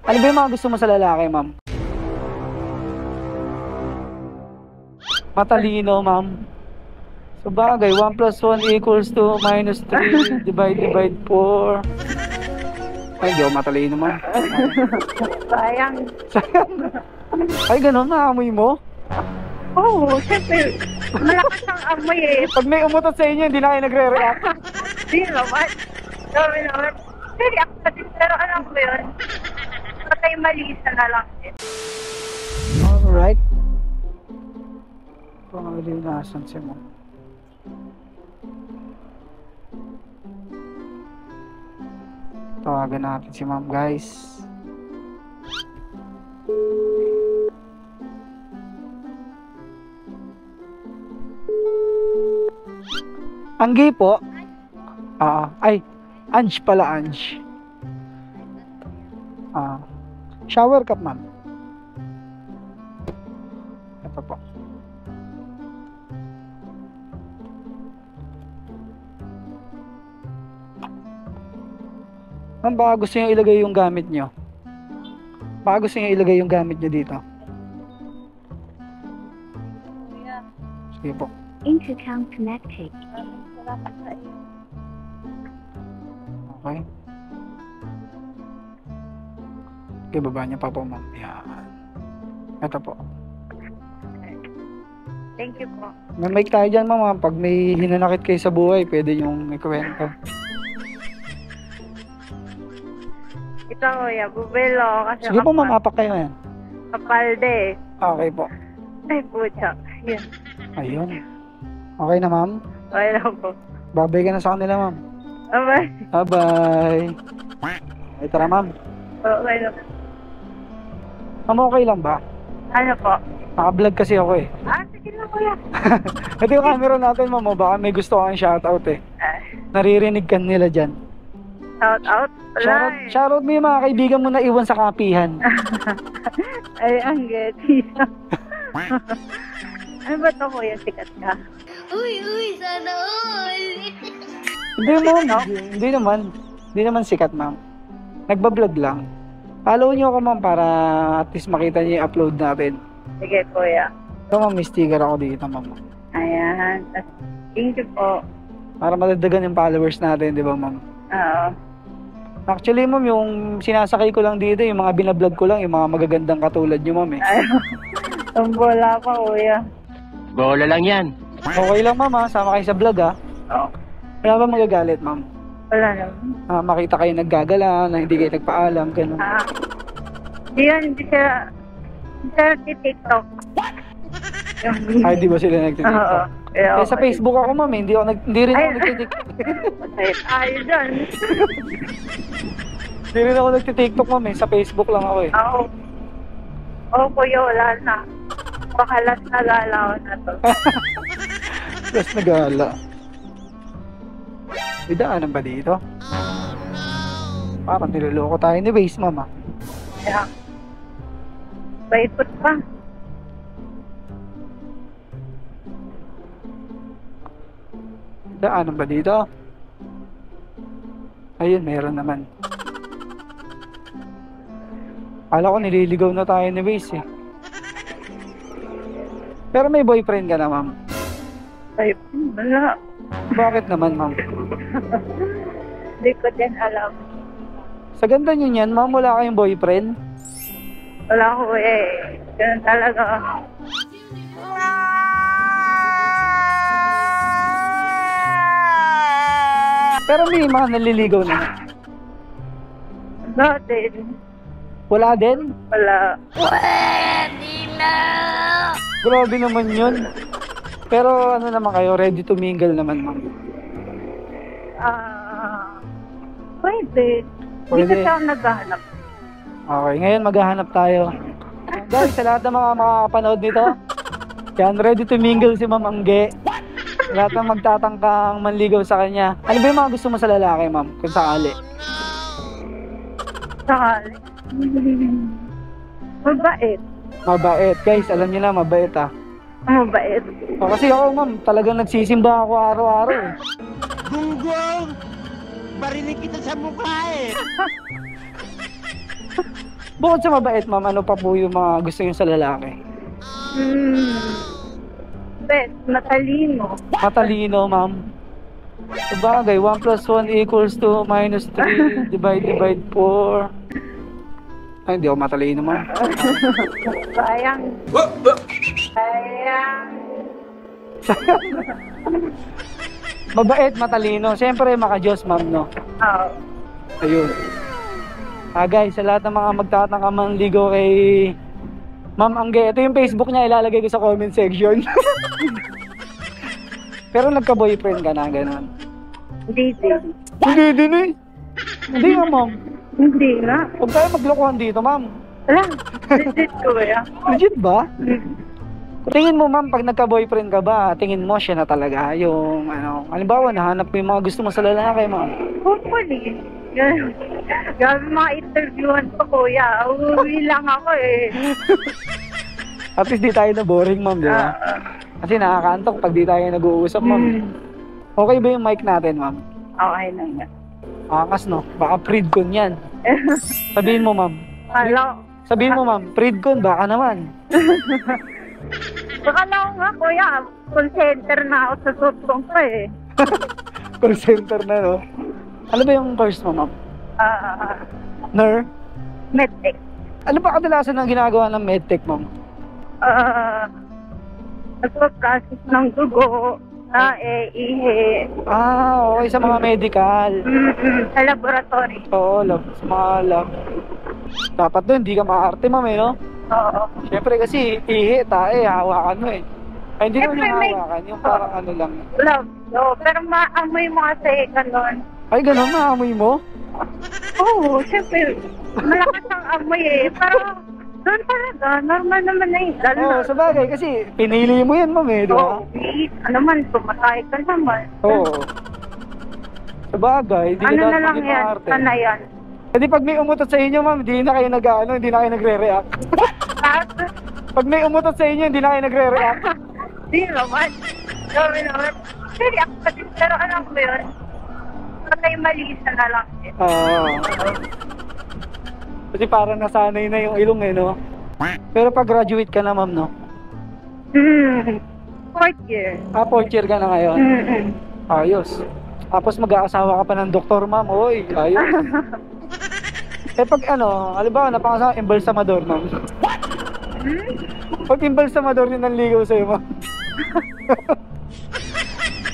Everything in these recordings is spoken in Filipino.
Ano ba yung mga gusto mo sa lalaki, ma'am? Matalino, ma'am. So bagay, 1 plus 1 equals to minus 3, divide 4. Ay, di ako matalino, ma'am. Sayang. Ay, ganun, naamoy mo? Oo, siyempre. Malakas ang amoy eh. Pag may umutot sa inyo, hindi na kayo nagre-react. Hindi naman. Dami naman. Pero ako pa din, pero alam ko yun. Patay malisa na lang din. Alright. Pangalinasan si mo. Tawagan natin si ma'am, guys. Anggi po. Ay, Ange pala, Ange. Shower cup, ma'am. Ito po. Ma'am, baka gusto nyo ilagay yung gamit nyo. Baka gusto nyo ilagay yung gamit nyo dito. Sige po. Intercom connected. Okay. Okay, baba niyo pa po, ma'am. Yan. Ito po. Thank you po. May mic tayo dyan, ma'am. Pag may hinanakit kayo sa buhay, pwede yung ikwento. Ito kuya, bubelo. Kasi Sige po, ma'am. Apak kayo yan. kapalde. Okay po. Ay, pucha. Yun. Ayun. Okay na, ma'am? Okay lang po. Babay ka na sa kanila, ma'am. Bye. Bye-bye. Ay, tara, ma'am. Okay lang. Ma'am, okay lang ba? Ano po? Naka-vlog kasi ako eh. Sige na kuya. Ito yung camera natin, ma'am. Baka may gusto kang shoutout eh. Naririnig ka nila dyan. Shout out. Shoutout mo yung mga kaibigan mo na iwan sa kapihan. Ay, ang geti. Ano ba ito kuya? Sikat ka? Uy, sana all. Hindi ma'am. Hindi naman sikat, ma'am. Nagbablog lang. Follow nyo ako, ma'am, para at least makita nyo yung upload natin. Sige kuya. Ito, ma'am, may sticker ako dito, ma'am. Ayan. Thank you po. Para madagdagan yung followers natin, di ba, ma'am? Oo. Actually, ma'am, yung sinasakay ko lang dito, yung mga binablog ko lang, yung mga magagandang katulad nyo, ma'am, eh. Tumbola pa kuya. Bola lang yan. Okay lang, ma'am, ha? Sama kayo sa vlog, ha? Oo. Wala ba magagalit, ma'am? Wala naman. Makita kayo naggagala, na hindi kayo nagpaalam, gano'n. Hindi siya nagtitiktok. Ay, di ba sila Oo. nagtitiktok? Yeah, Sa Facebook ako, ma'am, hindi rin ako nagtitiktok. Ay, dyan. Hindi rin ako nagtitiktok, ma'am, eh. Sa Facebook lang ako, eh. Oo. Oo, kuya, wala na. Baka last na galaw na to. Plus nagala. May daanan ba dito? Parang niloloko tayo ni Base, ma'am, ah. Yeah. Baipot pa. Daanan ba dito? Ayun, meron naman. Kala ko nililigaw na tayo ni Base, eh. Pero may boyfriend ka na, ma'am. Ay, wala. Bakit naman, ma'am? Hindi ko din alam. Sa ganda nyo niyan, ma'am, wala kayong boyfriend? Wala ko eh. Ganun talaga. Pero may mga naliligaw na. Dati. Wala din? Wala. Pwede na. Grabe naman yun. Pero ano naman kayo, ready to mingle naman, ma'am? Pwede. Hindi Pwede. kasi ako naghahanap. Okay, ngayon maghahanap tayo. Guys, sa lahat ng mga makakapanood nito, yan, ready to mingle si Ma'am Angge. Sa lahat ng magtatangkang manligaw sa kanya. Ano ba yung mga gusto mo sa lalaki, ma'am? Kung sakali. Sakali. Mabait. Mabait. Guys, alam niyo na, mabait, ah. Mabait. Kasi ako, ma'am, talagang nagsisimba ako araw-araw, eh. Gunggong! Barinig kita sa mukha eh! Bukod sa mabait, ma'am, ano pa po yung mga gusto nyo sa lalaki? Bet, matalino. Matalino, ma'am. Sabagay, 1 plus 1 equals to minus 3 divide 4. Ay, hindi ako matalino, ma'am. Sayang. Sayang. Mabait, matalino. Siyempre, maka-Diyos, ma'am, no? Oo. Ayun. Guys, sa lahat ng mga magtatangka manligo kay Ma'am Angge, ito yung Facebook niya, ilalagay ko sa comment section. Pero nagka-boyfriend ka na, gano'n? Hindi din. Hindi din eh. Hindi nga, ma'am. Hindi nga. Huwag tayo maglokohan dito, ma'am. Wala. Legit ko ya. Legit ba? Tingin mo, ma'am, pag nagka-boyfriend ka ba, tingin mo siya na talaga yung, ano, halimbawa, nahanap mo yung mga gusto mo sa lalaki, ma'am. Hopefully. Grabe mga interviewan ko, kuya. Uuwi lang ako eh. At least di tayo na boring, ma'am, di ba? Kasi nakakaantok pag di tayo nag-uusap, ma'am. Okay ba yung mic natin, ma'am? Okay lang yan. Akas, no? Baka Pridcon yan. Sabihin mo, ma'am. Hello. Sabihin mo, ma'am. Pridcon, baka naman. Baka lang nga, kuya. Call center na ako sa sutrong ko eh. Call center na, no? Ano ba yung course mo, ma'am? Medtech. Ano ba kadalasan ang ginagawa ng medtech, ma'am? Nagpa-process ng dugo, ihe. Okay, sa mga medical. Sa laboratory. Oo, lab. Sa mga lab. Dapat doon, hindi ka maarte, ma'am, eh, no? Oo. Siyempre kasi, ihi, tae, hawakan mo, eh. Ay, hindi naman Siyempre, yung may- hawakan, yung parang ano lang. Love. Pero maamoy mo kasi ganun. Ay, ganun, maamoy mo? Oo, siyempre. Malakas ang amoy eh. Pero doon talaga, normal naman na yun. Lalo Oo, na. sa bagay, kasi pinili mo yan, ma'am, eh, di ba? Oo, ano man, tumatay ka naman. Oo. Sa bagay, hindi Ano ka na dapat lang maging yan, maarte. sana yan. Hindi pag may umutot sa inyo, ma'am, hindi na kayo hindi na kayo nagre-react. At, Pag may umutot sa inyo, hindi na kayo nagre-react. di naman. Sabi naman, hindi ako kasi, pero alam ko yun. Patay malisa na lang yun. Kasi parang nasanay na yung ilong, eh, no? Pero pag graduate ka na, ma'am, no? Fourth year. 4th year ka na ngayon. Ayos. Tapos mag-aasawa ka pa ng doktor, ma'am. Oy, ayos. Pag ano, halimbawa, napangasawa, embalsamador, ma'am. Pag embalsamador yun ang ligaw sa'yo, ma'am.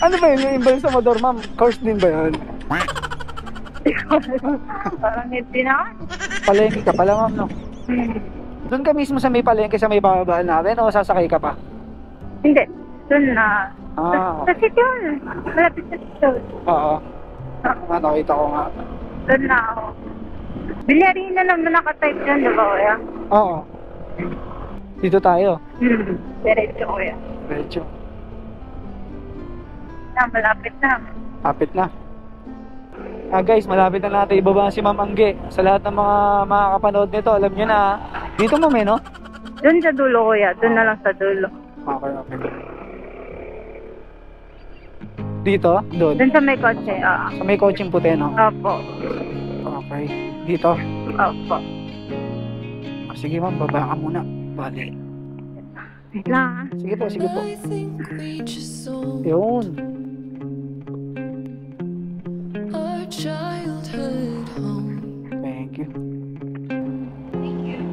Ano ba yun, yung embalsamador, ma'am? Course din ba yun? Parang hindi na. Palengke ka pala, ma'am, no? Doon ka mismo sa may palengke, sa may bababaan natin, o sasakay ka pa? Hindi. Doon na. Okay. Sa city hall. Malapit sa city hall. Oo. Nakita ko nga. Doon na ako. Bilyari na naman nakatype dyan, di ba, kuya? Oo. Dito tayo. Diretso, kuya. Medyo. Malapit na. Kapit na. Guys, malapit na natin ibaba si Ma'am Angge. Sa lahat ng mga makakapanood nito, alam nyo na, dito, ma'am, eh, no? Doon sa dulo, kuya. Doon na lang sa dulo. Okay. Dito? Doon? Doon sa may kotse, Sa may coaching puti, no? Opo. Okay. Dito? Opo. Sige, ma'am, baba ka muna. Bali. Wait lang, Sige po. Yun. Thank you.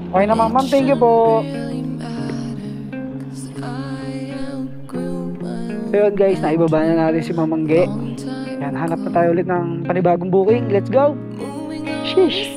Okay na, ma'am. Ma'am, thank you po. So yun, guys, naibaba na natin si Ma'am Angge. Yan, hanap na tayo ulit ng panibagong booking. Let's go! Sheesh!